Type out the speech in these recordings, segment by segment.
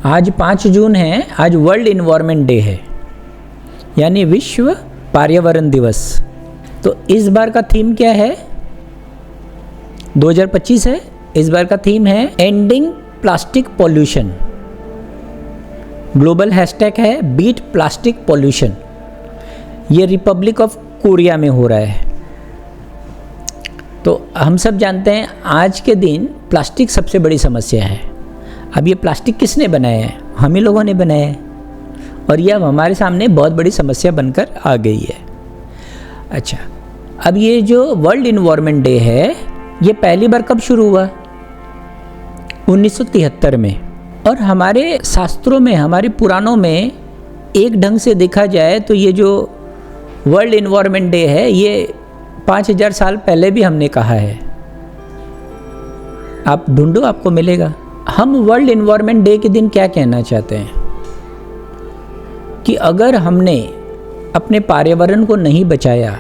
आज 5 जून है, आज वर्ल्ड इन्वायरमेंट डे है, यानी विश्व पर्यावरण दिवस। तो इस बार का थीम क्या है? 2025 है। इस बार का थीम है ending plastic pollution. Global hashtag है बीट प्लास्टिक पॉल्यूशन। ये रिपब्लिक ऑफ कोरिया में हो रहा है। तो हम सब जानते हैं आज के दिन प्लास्टिक सबसे बड़ी समस्या है। अब ये प्लास्टिक किसने बनाया है? हम ही लोगों ने बनाया है, और यह अब हमारे सामने बहुत बड़ी समस्या बनकर आ गई है। अच्छा, अब ये जो वर्ल्ड इन्वायरमेंट डे है, ये पहली बार कब शुरू हुआ? 1973 में। और हमारे शास्त्रों में, हमारे पुराणों में एक ढंग से देखा जाए तो ये जो वर्ल्ड इन्वायरमेंट डे है, ये 5000 साल पहले भी हमने कहा है। आप ढूंढो, आपको मिलेगा। हम वर्ल्ड इन्वायरमेंट डे के दिन क्या कहना चाहते हैं कि अगर हमने अपने पर्यावरण को नहीं बचाया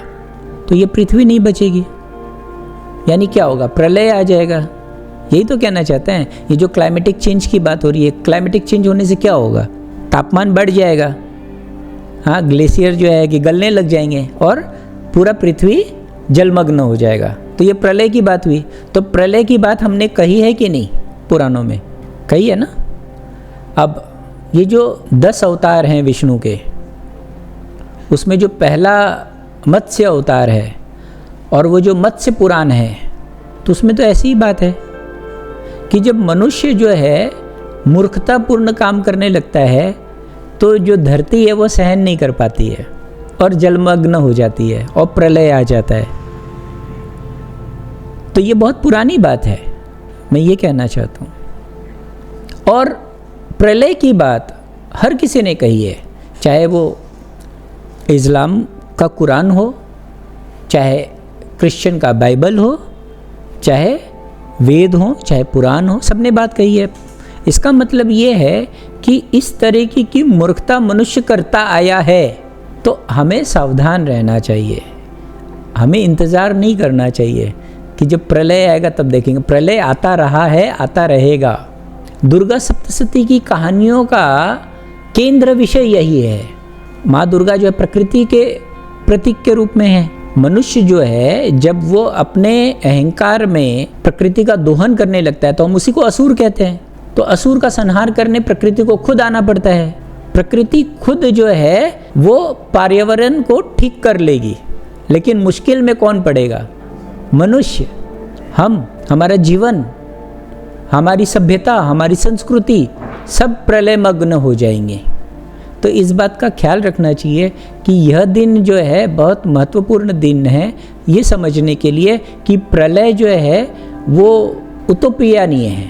तो ये पृथ्वी नहीं बचेगी। यानी क्या होगा? प्रलय आ जाएगा। यही तो कहना चाहते हैं। ये जो क्लाइमेटिक चेंज की बात हो रही है, क्लाइमेटिक चेंज होने से क्या होगा? तापमान बढ़ जाएगा। हाँ, ग्लेशियर जो है कि गलने लग जाएंगे और पूरा पृथ्वी जलमग्न हो जाएगा। तो ये प्रलय की बात हुई। तो प्रलय की बात हमने कही है कि नहीं? पुराणों में कही है ना। अब ये जो 10 अवतार हैं विष्णु के, उसमें जो पहला मत्स्य अवतार है और वो जो मत्स्य पुराण है, तो उसमें तो ऐसी ही बात है कि जब मनुष्य जो है मूर्खतापूर्ण काम करने लगता है तो जो धरती है वो सहन नहीं कर पाती है और जलमग्न हो जाती है और प्रलय आ जाता है। तो ये बहुत पुरानी बात है, मैं ये कहना चाहता हूँ। और प्रलय की बात हर किसी ने कही है, चाहे वो इस्लाम का कुरान हो, चाहे क्रिश्चियन का बाइबल हो, चाहे वेद हो, चाहे पुराण हो, सबने बात कही है। इसका मतलब ये है कि इस तरह की मूर्खता मनुष्य करता आया है, तो हमें सावधान रहना चाहिए। हमें इंतज़ार नहीं करना चाहिए कि जब प्रलय आएगा तब देखेंगे। प्रलय आता रहा है, आता रहेगा। दुर्गा सप्तशती की कहानियों का केंद्र विषय यही है। माँ दुर्गा जो है प्रकृति के प्रतीक के रूप में है। मनुष्य जो है जब वो अपने अहंकार में प्रकृति का दोहन करने लगता है तो हम उसी को असुर कहते हैं। तो असुर का संहार करने प्रकृति को खुद आना पड़ता है। प्रकृति खुद जो है वो पर्यावरण को ठीक कर लेगी, लेकिन मुश्किल में कौन पड़ेगा? मनुष्य। हम, हमारा जीवन, हमारी सभ्यता, हमारी संस्कृति सब प्रलयमग्न हो जाएंगे। तो इस बात का ख्याल रखना चाहिए कि यह दिन जो है बहुत महत्वपूर्ण दिन है, ये समझने के लिए कि प्रलय जो है वो उतोपिया नहीं है।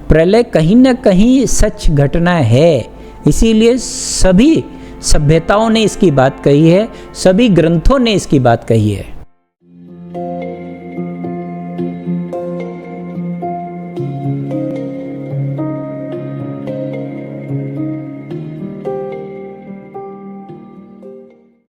प्रलय कहीं ना कहीं सच घटना है। इसीलिए सभी सभ्यताओं ने इसकी बात कही है, सभी ग्रंथों ने इसकी बात कही है।